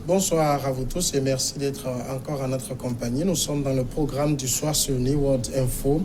Bonsoir à vous tous et merci d'être encore à notre compagnie. Nous sommes dans le programme du soir sur New World Info.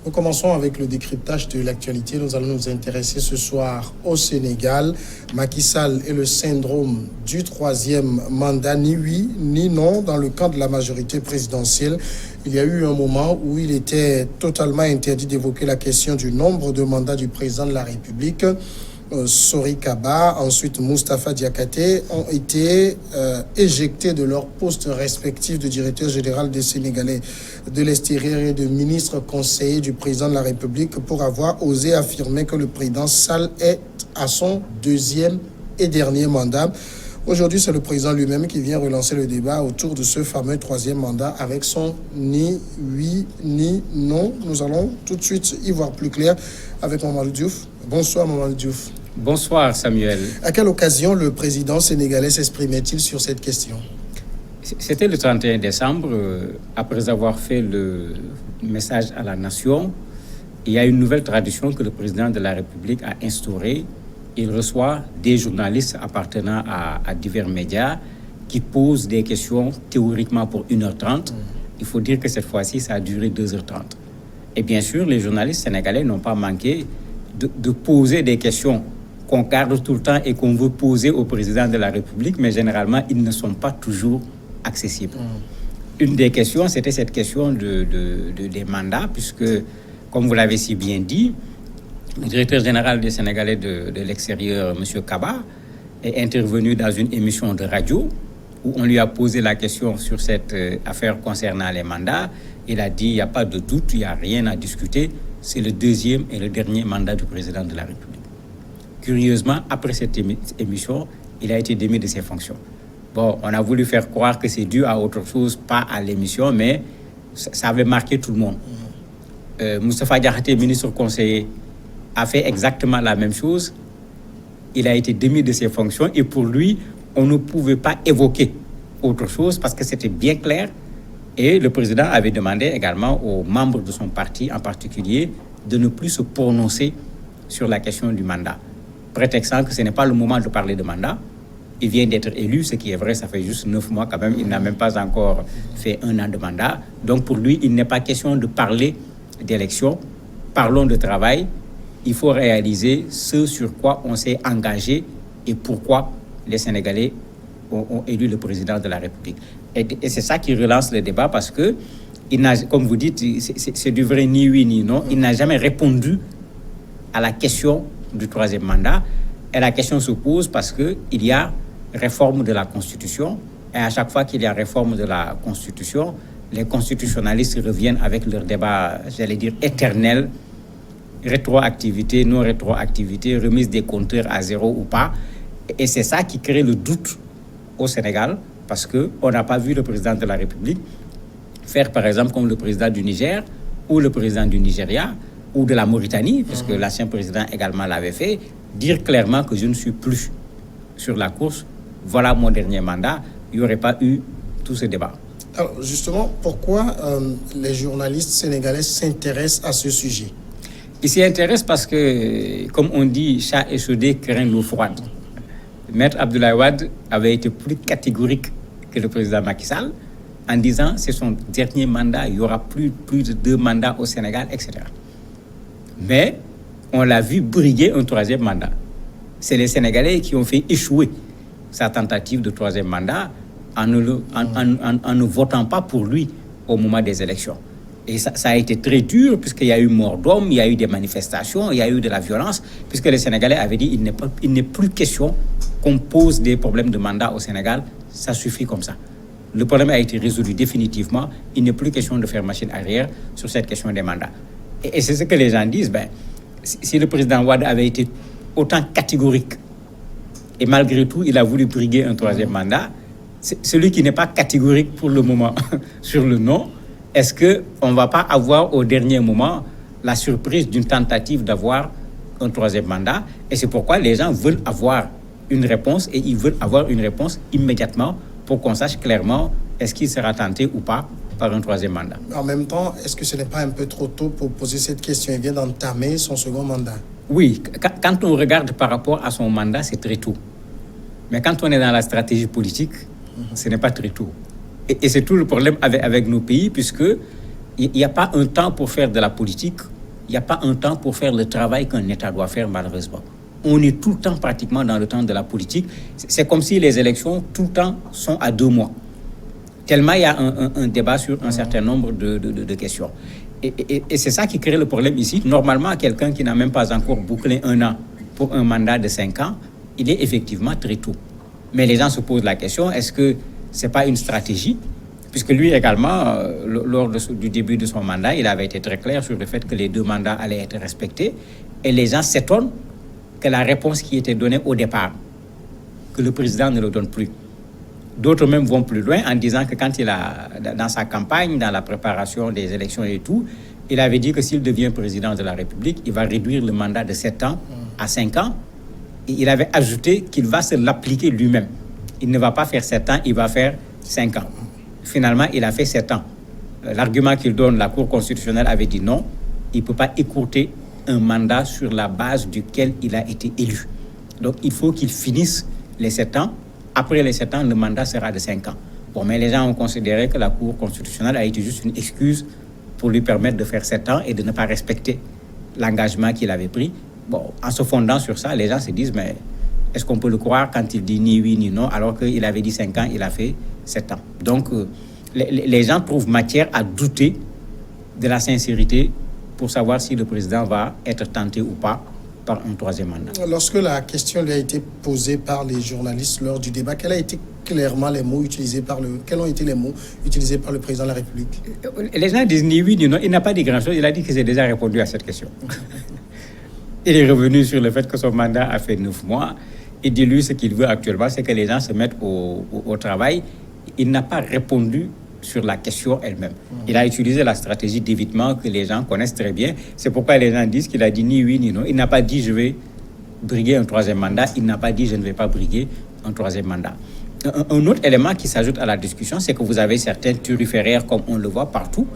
Nous commençons avec le décryptage de l'actualité. Nous allons nous intéresser ce soir au Sénégal. Macky Sall et le syndrome du troisième mandat, ni oui ni non dans le camp de la majorité présidentielle. Il y a eu un moment où il était totalement interdit d'évoquer la question du nombre de mandats du président de la République. Sori Kaba, ensuite Moustapha Diakhaté ont été éjectés de leurs postes respectifs de directeur général des Sénégalais de l'extérieur et de ministre conseiller du président de la République pour avoir osé affirmer que le président Sall est à son deuxième et dernier mandat. Aujourd'hui, c'est le président lui-même qui vient relancer le débat autour de ce fameux troisième mandat avec son ni oui ni non. Nous allons tout de suite y voir plus clair avec Mamadou Diouf. Bonsoir Mamadou Diouf. Bonsoir Samuel. À quelle occasion le président sénégalais s'exprimait-il sur cette question? C'était le 31 décembre, après avoir fait le message à la nation. Il y a une nouvelle tradition que le président de la République a instaurée. Il reçoit des journalistes appartenant à divers médias qui posent des questions théoriquement pour 1h30. Il faut dire que cette fois-ci, ça a duré 2h30. Et bien sûr, les journalistes sénégalais n'ont pas manqué de poser des questions qu'on garde tout le temps et qu'on veut poser au président de la République, mais généralement, ils ne sont pas toujours accessibles. Une des questions, c'était cette question des mandats, puisque, comme vous l'avez si bien dit, le directeur général des Sénégalais de l'extérieur, M. Kaba, est intervenu dans une émission de radio où on lui a posé la question sur cette affaire concernant les mandats. Il a dit, il n'y a pas de doute, il n'y a rien à discuter. C'est le deuxième et le dernier mandat du président de la République. Curieusement, après cette émission, il a été démis de ses fonctions. Bon, on a voulu faire croire que c'est dû à autre chose, pas à l'émission, mais ça avait marqué tout le monde. Moustapha Diakhaté, ministre conseiller, a fait exactement la même chose. Il a été démis de ses fonctions et pour lui, on ne pouvait pas évoquer autre chose parce que c'était bien clair. Et le président avait demandé également aux membres de son parti en particulier de ne plus se prononcer sur la question du mandat, prétextant que ce n'est pas le moment de parler de mandat. Il vient d'être élu, ce qui est vrai, ça fait juste 9 mois quand même. Il n'a même pas encore fait 1 an de mandat. Donc pour lui, il n'est pas question de parler d'élection. Parlons de travail. Il faut réaliser ce sur quoi on s'est engagé et pourquoi les Sénégalais ont élu le président de la République. Et c'est ça qui relance le débat parce que, comme vous dites, c'est du vrai ni oui ni non. Il n'a jamais répondu à la question du troisième mandat. Et la question se pose parce qu'il y a réforme de la Constitution. Et à chaque fois qu'il y a réforme de la Constitution, les constitutionnalistes reviennent avec leur débat, j'allais dire, éternel. Rétroactivité, non-rétroactivité, remise des compteurs à zéro ou pas. Et c'est ça qui crée le doute au Sénégal, parce qu'on n'a pas vu le président de la République faire, par exemple, comme le président du Niger, ou le président du Nigeria, ou de la Mauritanie, puisque l'ancien président également l'avait fait, dire clairement que je ne suis plus sur la course, voilà mon dernier mandat. Il n'y aurait pas eu tout ce débat. Alors justement, pourquoi les journalistes sénégalais s'intéressent à ce sujet? Ils s'y intéressent parce que, comme on dit, chat échaudé craint l'eau froide. Maître Abdoulaye Wade avait été plus catégorique que le président Macky Sall en disant c'est son dernier mandat, il n'y aura plus de 2 mandats au Sénégal, etc. Mais on l'a vu briguer un 3e mandat. C'est les Sénégalais qui ont fait échouer sa tentative de 3e mandat en ne votant pas pour lui au moment des élections. Et ça a été très dur puisqu'il y a eu mort d'homme, il y a eu des manifestations, il y a eu de la violence, puisque les Sénégalais avaient dit il n'est plus question qu'on pose des problèmes de mandat au Sénégal, ça suffit comme ça. Le problème a été résolu définitivement, il n'est plus question de faire machine arrière sur cette question des mandats. Et c'est ce que les gens disent, si le président Wade avait été autant catégorique, et malgré tout, il a voulu briguer un 3e mandat, celui qui n'est pas catégorique pour le moment sur le non, est-ce qu'on ne va pas avoir au dernier moment la surprise d'une tentative d'avoir un 3e mandat? Et c'est pourquoi les gens veulent avoir une réponse et ils veulent avoir une réponse immédiatement pour qu'on sache clairement est-ce qu'il sera tenté ou pas par un 3e mandat. En même temps, est-ce que ce n'est pas un peu trop tôt pour poser cette question? Il vient d'entamer son 2e mandat. Oui, quand on regarde par rapport à son mandat, c'est très tôt. Mais quand on est dans la stratégie politique, Ce n'est pas très tôt. Et c'est tout le problème avec nos pays, puisque il n'y a pas un temps pour faire de la politique, il n'y a pas un temps pour faire le travail qu'un État doit faire, malheureusement. On est tout le temps pratiquement dans le temps de la politique. C'est comme si les élections, tout le temps, sont à 2 mois. Tellement il y a un débat sur un certain nombre de questions. Et c'est ça qui crée le problème ici. Normalement, quelqu'un qui n'a même pas encore bouclé 1 an pour un mandat de 5 ans, il est effectivement très tôt. Mais les gens se posent la question, est-ce que ce n'est pas une stratégie? Puisque lui également, lors du début de son mandat, il avait été très clair sur le fait que les 2 mandats allaient être respectés. Et les gens s'étonnent que la réponse qui était donnée au départ, que le président ne le donne plus. D'autres même vont plus loin en disant que quand il a, dans sa campagne, dans la préparation des élections et tout, il avait dit que s'il devient président de la République, il va réduire le mandat de 7 ans à 5 ans. Et il avait ajouté qu'il va se l'appliquer lui-même. Il ne va pas faire 7 ans, il va faire 5 ans. Finalement, il a fait 7 ans. L'argument qu'il donne, la Cour constitutionnelle avait dit non, il ne peut pas écourter un mandat sur la base duquel il a été élu. Donc, il faut qu'il finisse les 7 ans. Après les 7 ans, le mandat sera de 5 ans. Bon, mais les gens ont considéré que la Cour constitutionnelle a été juste une excuse pour lui permettre de faire 7 ans et de ne pas respecter l'engagement qu'il avait pris. Bon, en se fondant sur ça, les gens se disent, mais est-ce qu'on peut le croire quand il dit ni oui ni non, alors qu'il avait dit 5 ans, il a fait 7 ans. Donc, les gens trouvent matière à douter de la sincérité pour savoir si le président va être tenté ou pas par un 3e mandat. Lorsque la question lui a été posée par les journalistes lors du débat, quels ont été les mots utilisés par le président de la République? Les gens disent ni oui ni non. Il n'a pas dit grand-chose. Il a dit que j'ai déjà répondu à cette question. Il est revenu sur le fait que son mandat a fait 9 mois. Il dit, lui, ce qu'il veut actuellement, c'est que les gens se mettent au travail. Il n'a pas répondu sur la question elle-même. Il a utilisé la stratégie d'évitement que les gens connaissent très bien. C'est pourquoi les gens disent qu'il a dit ni oui ni non. Il n'a pas dit je vais briguer un 3e mandat. Il n'a pas dit je ne vais pas briguer un 3e mandat. Un autre élément qui s'ajoute à la discussion, c'est que vous avez certains turiféraires, comme on le voit partout,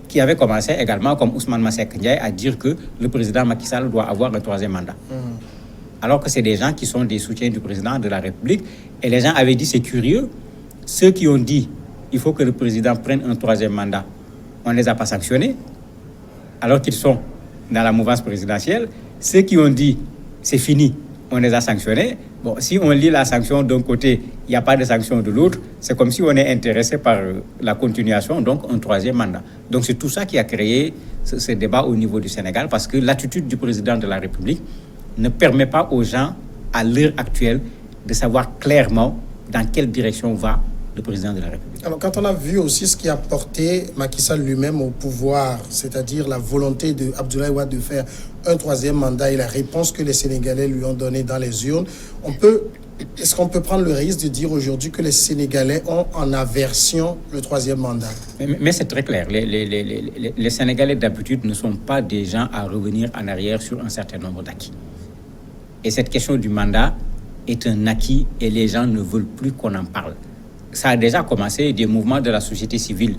qui avaient commencé également, comme Ousmane Masseck Ndiaye, à dire que le président Macky Sall doit avoir un 3e mandat. Alors que c'est des gens qui sont des soutiens du président de la République. Et les gens avaient dit, c'est curieux, ceux qui ont dit il faut que le président prenne un 3e mandat, on ne les a pas sanctionnés, alors qu'ils sont dans la mouvance présidentielle. Ceux qui ont dit c'est fini, on les a sanctionnés. Bon, si on lit la sanction d'un côté, il n'y a pas de sanction de l'autre, c'est comme si on est intéressé par la continuation, donc un 3e mandat. Donc c'est tout ça qui a créé ce débat au niveau du Sénégal, parce que l'attitude du président de la République ne permet pas aux gens, à l'heure actuelle, de savoir clairement dans quelle direction va le président de la République. Alors, quand on a vu aussi ce qui a porté Macky Sall lui-même au pouvoir, c'est-à-dire la volonté de Abdoulaye Wade de faire un 3e mandat et la réponse que les Sénégalais lui ont donnée dans les urnes, est-ce qu'on peut prendre le risque de dire aujourd'hui que les Sénégalais ont en aversion le 3e mandat? Mais c'est très clair. Les Sénégalais d'habitude ne sont pas des gens à revenir en arrière sur un certain nombre d'acquis. Et cette question du mandat est un acquis et les gens ne veulent plus qu'on en parle. Ça a déjà commencé, des mouvements de la société civile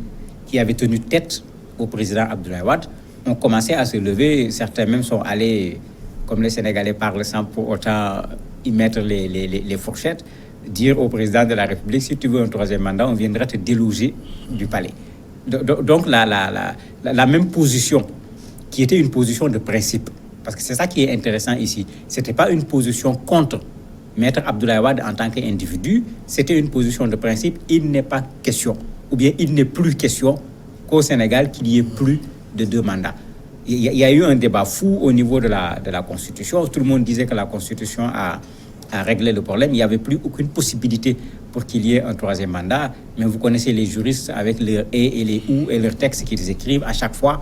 qui avaient tenu tête au président Abdoulaye Wade ont commencé à se lever. Certains même sont allés, comme les Sénégalais parlent sans pour autant y mettre les fourchettes, dire au président de la République, si tu veux un 3e mandat, on viendra te déloger du palais. Donc la même position, qui était une position de principe, parce que c'est ça qui est intéressant ici, ce n'était pas une position contre Maître Abdoulaye Wade en tant qu'individu, c'était une position de principe. Il n'est pas question, ou bien il n'est plus question qu'au Sénégal qu'il y ait plus de 2 mandats. Il y a eu un débat fou au niveau de la Constitution. Tout le monde disait que la Constitution a réglé le problème. Il n'y avait plus aucune possibilité pour qu'il y ait un 3e mandat. Mais vous connaissez les juristes avec leurs et les ou et leurs textes qu'ils écrivent. À chaque fois,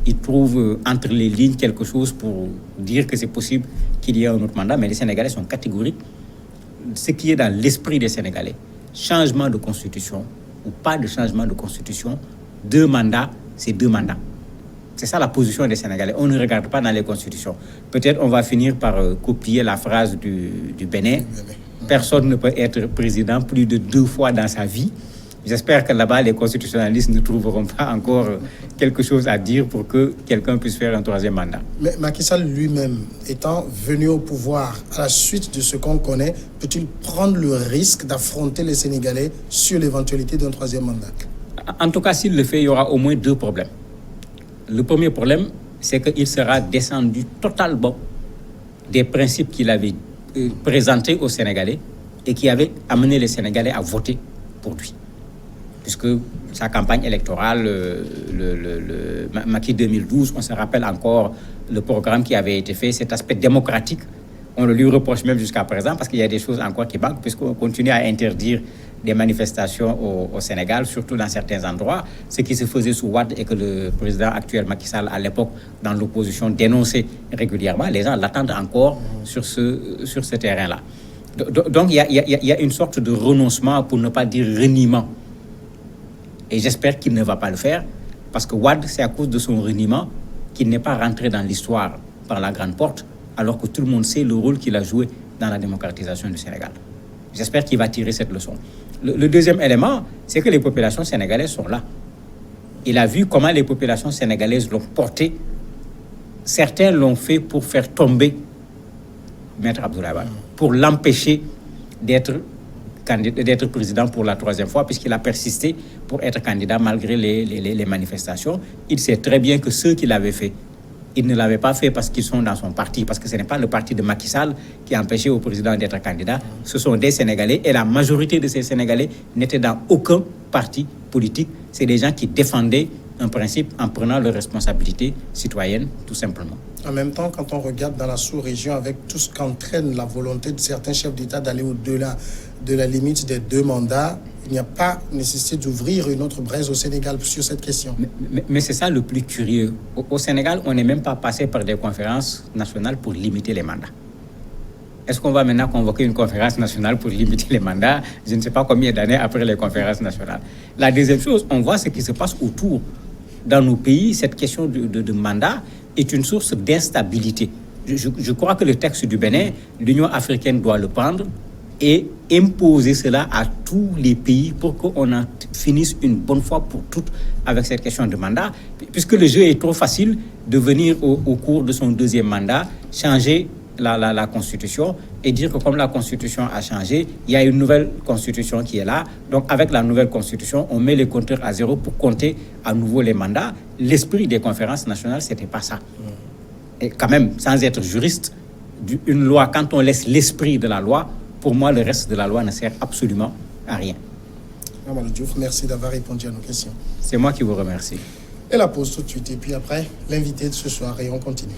ils trouvent entre les lignes quelque chose pour dire que c'est possible qu'il y ait un autre mandat. Mais les Sénégalais sont catégoriques. Ce qui est dans l'esprit des Sénégalais, changement de constitution ou pas de changement de constitution, 2 mandats, c'est 2 mandats. C'est ça la position des Sénégalais. On ne regarde pas dans les constitutions. Peut-être on va finir par copier la phrase du Bénin. Personne ne peut être président plus de 2 fois dans sa vie. J'espère que là-bas, les constitutionnalistes ne trouveront pas encore quelque chose à dire pour que quelqu'un puisse faire un troisième mandat. Mais Macky Sall lui-même, étant venu au pouvoir à la suite de ce qu'on connaît, peut-il prendre le risque d'affronter les Sénégalais sur l'éventualité d'un troisième mandat? En tout cas, s'il le fait, il y aura au moins deux problèmes. Le premier problème, c'est qu'il sera descendu totalement des principes qu'il avait présentés aux Sénégalais et qui avaient amené les Sénégalais à voter pour lui. Puisque sa campagne électorale, le Macky 2012, on se rappelle encore le programme qui avait été fait, cet aspect démocratique. On le lui reproche même jusqu'à présent parce qu'il y a des choses encore qui manquent, puisqu'on continue à interdire des manifestations au Sénégal, surtout dans certains endroits, ce qui se faisait sous Wade et que le président actuel Macky Sall, à l'époque, dans l'opposition, dénonçait régulièrement. Les gens l'attendent encore sur ce terrain-là. Donc, il y a une sorte de renoncement, pour ne pas dire reniement. Et j'espère qu'il ne va pas le faire, parce que Wade, c'est à cause de son reniement qu'il n'est pas rentré dans l'histoire par la grande porte, alors que tout le monde sait le rôle qu'il a joué dans la démocratisation du Sénégal. J'espère qu'il va tirer cette leçon. Le deuxième élément, c'est que les populations sénégalaises sont là. Il a vu comment les populations sénégalaises l'ont porté. Certains l'ont fait pour faire tomber Maître Abdoulaye Wade, pour l'empêcher d'être président pour la troisième fois, puisqu'il a persisté pour être candidat malgré les manifestations. Il sait très bien que ceux qui l'avaient fait, ils ne l'avaient pas fait parce qu'ils sont dans son parti, parce que ce n'est pas le parti de Macky Sall qui a empêché au président d'être candidat. Ce sont des Sénégalais, et la majorité de ces Sénégalais n'étaient dans aucun parti politique. C'est des gens qui défendaient un principe en prenant leurs responsabilités citoyennes, tout simplement. En même temps, quand on regarde dans la sous-région, avec tout ce qu'entraîne la volonté de certains chefs d'État d'aller au-delà de la limite des 2 mandats, il n'y a pas nécessité d'ouvrir une autre braise au Sénégal sur cette question. Mais c'est ça le plus curieux. Au Sénégal, on n'est même pas passé par des conférences nationales pour limiter les mandats. Est-ce qu'on va maintenant convoquer une conférence nationale pour limiter les mandats? Je ne sais pas combien d'années après les conférences nationales. La deuxième chose, on voit ce qui se passe autour. Dans nos pays, cette question de mandat est une source d'instabilité. Je crois que le texte du Bénin, l'Union africaine doit le prendre et imposer cela à tous les pays pour qu'on en finisse une bonne fois pour toutes avec cette question de mandat, puisque le jeu est trop facile de venir au cours de son deuxième mandat changer la Constitution et dire que comme la Constitution a changé, il y a une nouvelle Constitution qui est là. Donc avec la nouvelle Constitution, on met les compteurs à zéro pour compter à nouveau les mandats. L'esprit des conférences nationales, c'était pas ça. Et quand même, sans être juriste, une loi, quand on laisse l'esprit de la loi, pour moi, le reste de la loi ne sert absolument à rien. Amadou Diouf, merci d'avoir répondu à nos questions. C'est moi qui vous remercie. Et la pause tout de suite. Et puis après, l'invité de ce soir, et on continue.